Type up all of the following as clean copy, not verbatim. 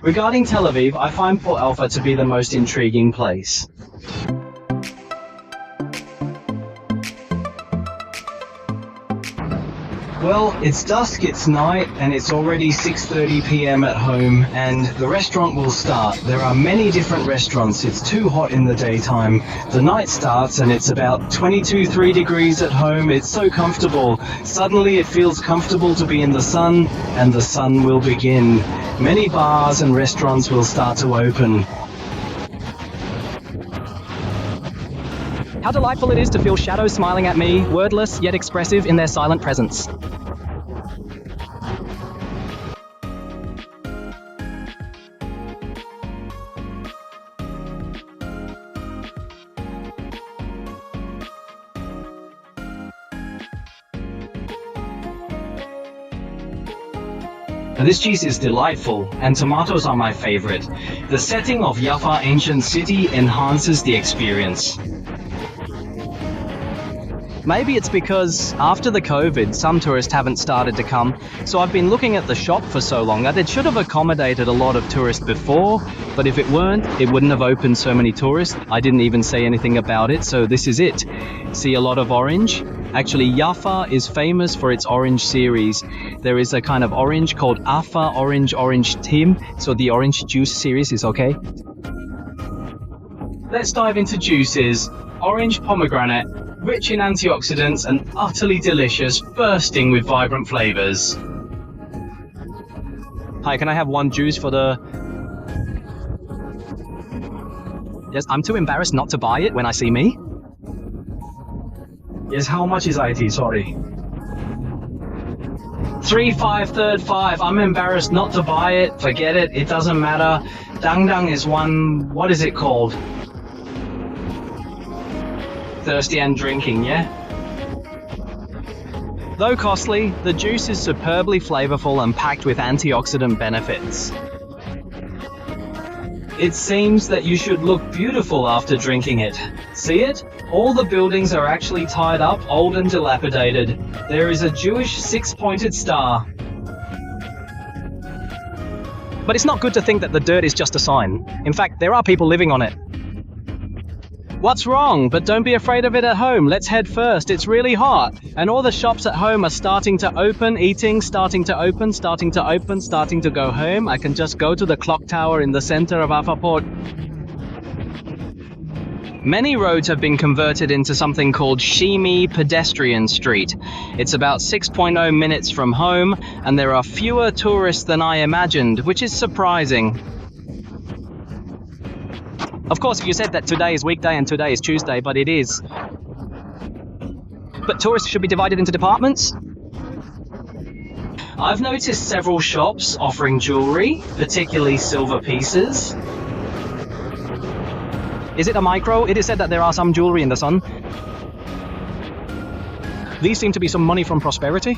Regarding Tel Aviv, I find Port Alpha to be the most intriguing place. Well, it's dusk, it's night, and it's already 6:30 p.m. at home, and the restaurant will start. There are many different restaurants. It's too hot in the daytime. The night starts, and it's about 3 degrees at home. It's so comfortable. Suddenly, it feels comfortable to be in the sun, and the sun will begin. Many bars and restaurants will start to open. How delightful it is to feel shadows smiling at me, wordless yet expressive in their silent presence. This cheese is delightful, and tomatoes are my favorite. The setting of Jaffa ancient city enhances the experience. Maybe it's because after the COVID, some tourists haven't started to come, so I've been looking at the shop for so long that it should have accommodated a lot of tourists before, but if it weren't, it wouldn't have opened so many tourists. I didn't even say anything about it, so this is it. See a lot of orange? Actually, Jaffa is famous for its orange series. There is a kind of orange called Afa Orange Tim, so the orange juice series is okay. Let's dive into juices. Orange pomegranate, rich in antioxidants and utterly delicious, bursting with vibrant flavors. Hi, can I have one juice for the... Yes, I'm too embarrassed not to buy it when I see me. Yes, how much is IT? Sorry. 3535. I'm embarrassed not to buy it. Forget it. It doesn't matter. Dangdang is one... What is it called? Thirsty and drinking, yeah? Though costly, the juice is superbly flavorful and packed with antioxidant benefits. It seems that you should look beautiful after drinking it. See it? All the buildings are actually tied up, old and dilapidated. There is a Jewish six-pointed star. But it's not good to think that the dirt is just a sign. In fact, there are people living on it. What's wrong? But don't be afraid of it at home. Let's head first. It's really hot. And all the shops at home are starting to open, eating, starting to open, starting to open, starting to go home. I can just go to the clock tower in the center of Jaffa Port. Many roads have been converted into something called Shimi Pedestrian Street. It's about 6.0 minutes from home, and there are fewer tourists than I imagined, which is surprising. Of course, you said that today is weekday and today is Tuesday, but it is. But tourists should be divided into departments? I've noticed several shops offering jewelry, particularly silver pieces. Is it a micro? It is said that there are some jewelry in the sun. These seem to be some money from prosperity.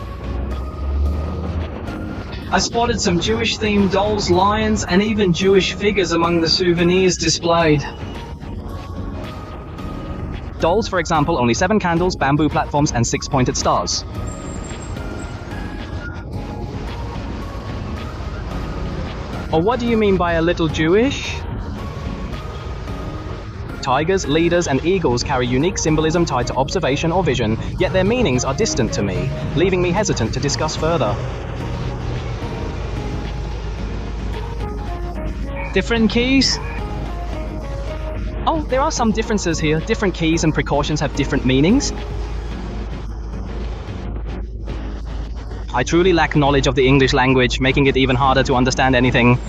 I spotted some Jewish-themed dolls, lions, and even Jewish figures among the souvenirs displayed. Dolls, for example, only 7 candles, bamboo platforms, and 6 pointed stars. Or what do you mean by a little Jewish? Tigers, leaders, and eagles carry unique symbolism tied to observation or vision, yet their meanings are distant to me, leaving me hesitant to discuss further. Different keys? Oh, there are some differences here. Different keys and precautions have different meanings. I truly lack knowledge of the English language, making it even harder to understand anything.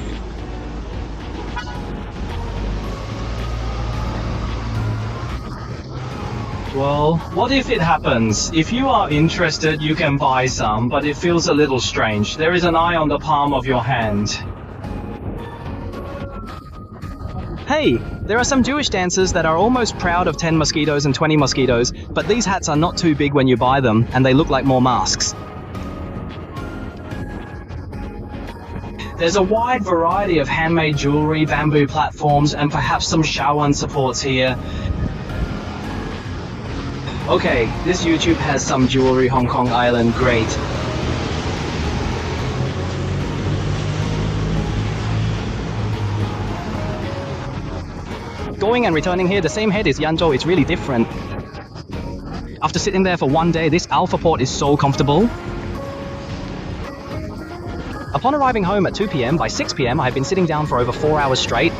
Well, what if it happens? If you are interested, you can buy some, but it feels a little strange. There is an eye on the palm of your hand. Hey, there are some Jewish dancers that are almost proud of 10 mosquitoes and 20 mosquitoes, but these hats are not too big when you buy them, and they look like more masks. There's a wide variety of handmade jewelry, bamboo platforms, and perhaps some shawan supports here. Okay, this YouTube has some jewelry, Hong Kong Island, great. Going and returning here, the same head is Yanzhou, it's really different. After sitting there for one day, this Alpha port is so comfortable. Upon arriving home at 2 p.m, by 6 p.m, I have been sitting down for over 4 hours straight.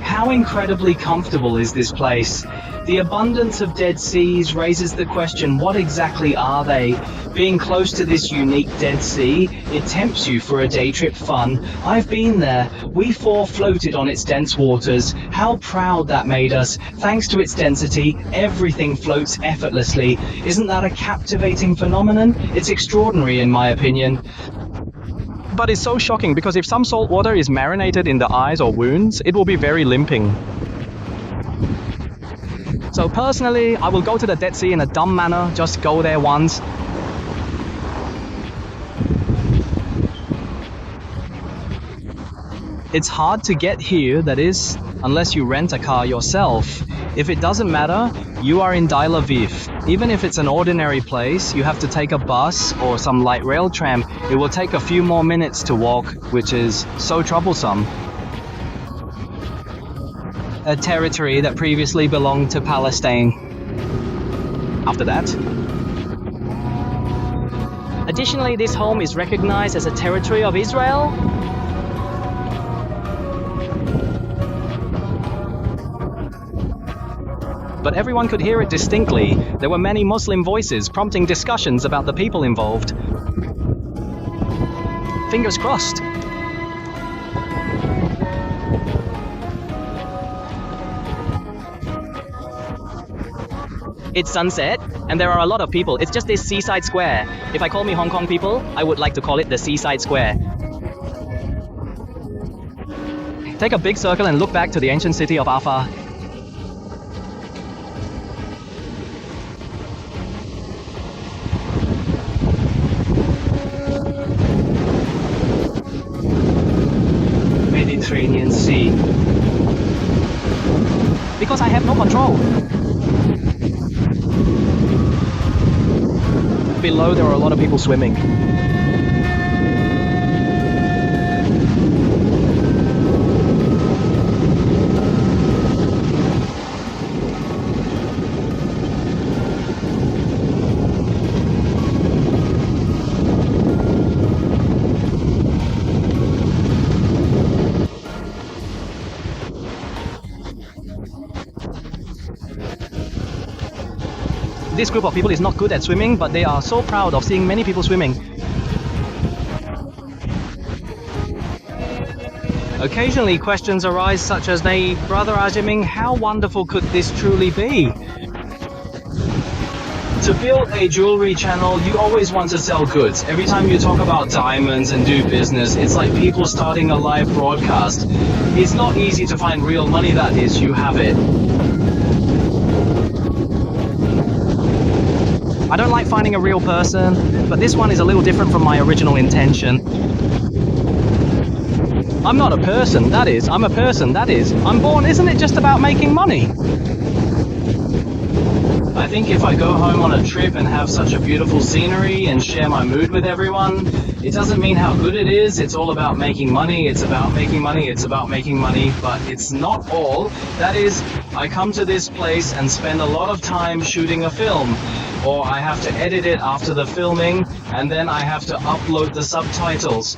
How incredibly comfortable is this place? The abundance of Dead Seas raises the question, what exactly are they? Being close to this unique Dead Sea, it tempts you for a day trip fun. I've been there. We four floated on its dense waters. How proud that made us. Thanks to its density, everything floats effortlessly. Isn't that a captivating phenomenon? It's extraordinary in my opinion. But it's so shocking because if some salt water is marinated in the eyes or wounds, it will be very limping. So personally, I will go to the Dead Sea in a dumb manner, just go there once. It's hard to get here, that is, unless you rent a car yourself. If it doesn't matter, you are in Tel Aviv. Even if it's an ordinary place, you have to take a bus or some light rail tram. It will take a few more minutes to walk, which is so troublesome. A territory that previously belonged to Palestine. After that. Additionally, this home is recognized as a territory of Israel. But everyone could hear it distinctly. There were many Muslim voices prompting discussions about the people involved. Fingers crossed. It's sunset, and there are a lot of people. It's just this seaside square. If I call me Hong Kong people, I would like to call it the seaside square. Take a big circle and look back to the ancient city of Jaffa. Mediterranean Sea. Because I have no control. Below, there are a lot of people swimming. This group of people is not good at swimming, but they are so proud of seeing many people swimming. Occasionally questions arise such as, "Hey, Brother Ajiming, how wonderful could this truly be?" To build a jewelry channel, you always want to sell goods. Every time you talk about diamonds and do business, it's like people starting a live broadcast. It's not easy to find real money, that is, you have it. I don't like finding a real person, but this one is a little different from my original intention. I'm not a person, that is. I'm a person, that is. I'm born, isn't it just about making money? I think if I go home on a trip and have such a beautiful scenery and share my mood with everyone, it doesn't mean how good it is. It's all about making money. It's about making money. It's about making money. But it's not all. That is, I come to this place and spend a lot of time shooting a film. Or I have to edit it after the filming, and then I have to upload the subtitles.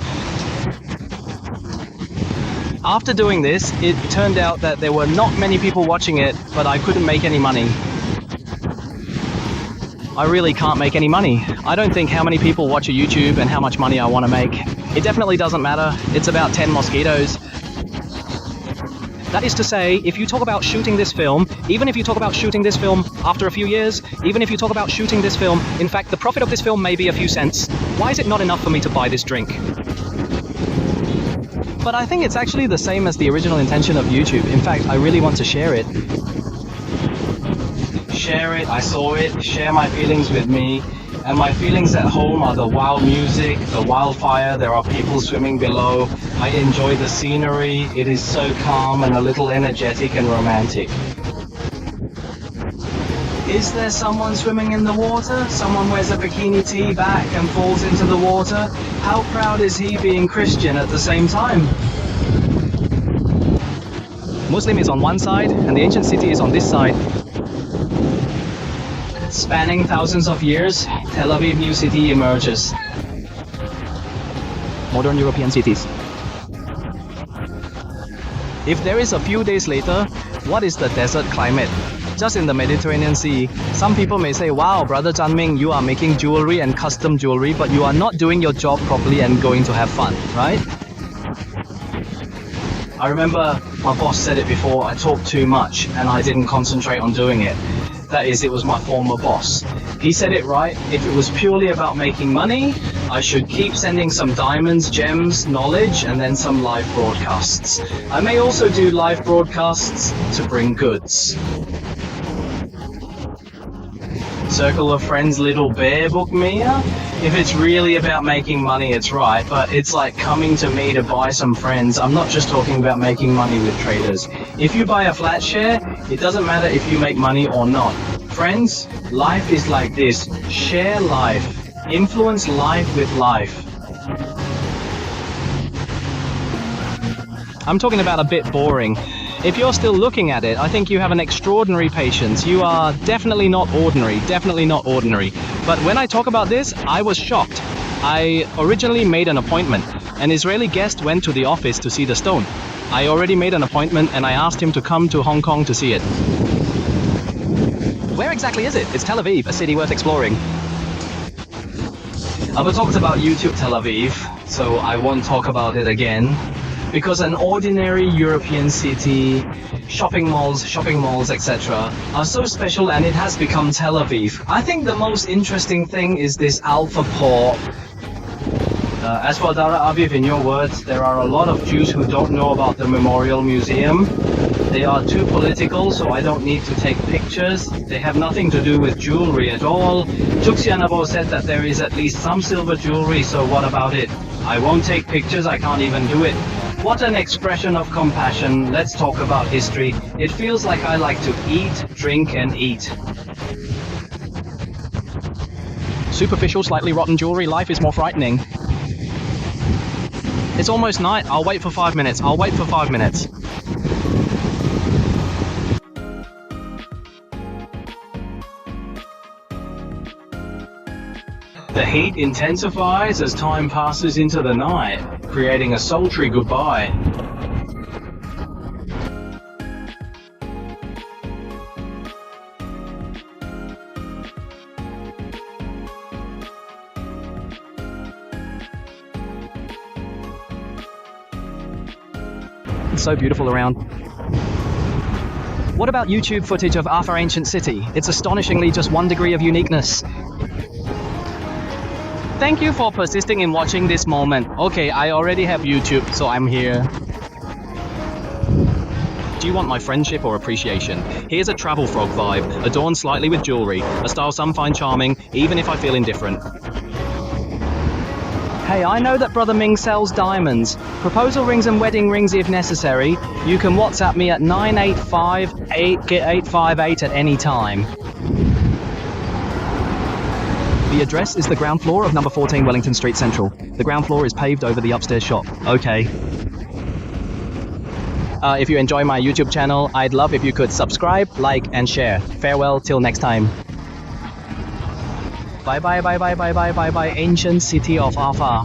After doing this, it turned out that there were not many people watching it, but I couldn't make any money. I really can't make any money. I don't think how many people watch a YouTube and how much money I want to make. It definitely doesn't matter. It's about 10 mosquitoes. That is to say, if you talk about shooting this film, even if you talk about shooting this film after a few years, even if you talk about shooting this film, in fact, the profit of this film may be a few cents. Why is it not enough for me to buy this drink? But I think it's actually the same as the original intention of YouTube. In fact, I really want to share it. Share it, I saw it, share my feelings with me. And my feelings at home are the wild music, the wildfire, there are people swimming below. I enjoy the scenery, it is so calm and a little energetic and romantic. Is there someone swimming in the water? Someone wears a bikini tee back and falls into the water? How proud is he being Christian at the same time? Muslim is on one side, and the ancient city is on this side. Spanning thousands of years, Tel Aviv new city emerges. Modern European cities. If there is a few days later, what is the desert climate? Just in the Mediterranean Sea. Some people may say, wow, Brother Chanming, you are making jewelry and custom jewelry, but you are not doing your job properly and going to have fun, right? I remember my boss said it before, I talked too much and I didn't concentrate on doing it. That is, it was my former boss. He said it right, if it was purely about making money, I should keep sending some diamonds, gems, knowledge, and then some live broadcasts. I may also do live broadcasts to bring goods. Circle of Friends Little Bear book Mia? If it's really about making money, it's right, but it's like coming to me to buy some friends. I'm not just talking about making money with traders. If you buy a flat share, it doesn't matter if you make money or not. Friends, life is like this. Share life. Influence life with life. I'm talking about a bit boring. If you're still looking at it, I think you have an extraordinary patience. You are definitely not ordinary, definitely not ordinary. But when I talk about this, I was shocked. I originally made an appointment. An Israeli guest went to the office to see the stone. I already made an appointment and I asked him to come to Hong Kong to see it. Where exactly is it? It's Tel Aviv, a city worth exploring. I've talked about YouTube Tel Aviv, so I won't talk about it again. Because an ordinary European city, shopping malls, etc. are so special and it has become Tel Aviv. I think the most interesting thing is this Alpha Port. As for Dara Aviv, in your words, there are a lot of Jews who don't know about the Memorial Museum. They are too political, so I don't need to take pictures. They have nothing to do with jewelry at all. Tuxianabo said that there is at least some silver jewelry, so what about it? I won't take pictures, I can't even do it. What an expression of compassion. Let's talk about history. It feels like I like to eat, drink, and eat. Superficial, slightly rotten jewelry, life is more frightening. It's almost night. I'll wait for 5 minutes. I'll wait for 5 minutes. The heat intensifies as time passes into the night, creating a sultry goodbye. It's so beautiful around. What about YouTube footage of Arthur Ancient City? It's astonishingly just 1 degree of uniqueness. Thank you for persisting in watching this moment. Okay, I already have YouTube, so I'm here. Do you want my friendship or appreciation? Here's a travel frog vibe, adorned slightly with jewelry, a style some find charming, even if I feel indifferent. Hey, I know that Brother Ming sells diamonds. Proposal rings and wedding rings if necessary. You can WhatsApp me at 985-858 at any time. The address is the ground floor of number 14 Wellington Street Central. The ground floor is paved over the upstairs shop. Okay. If you enjoy my YouTube channel, I'd love if you could subscribe, like, and share. Farewell till next time. Bye bye bye bye bye bye bye bye ancient city of Alpha.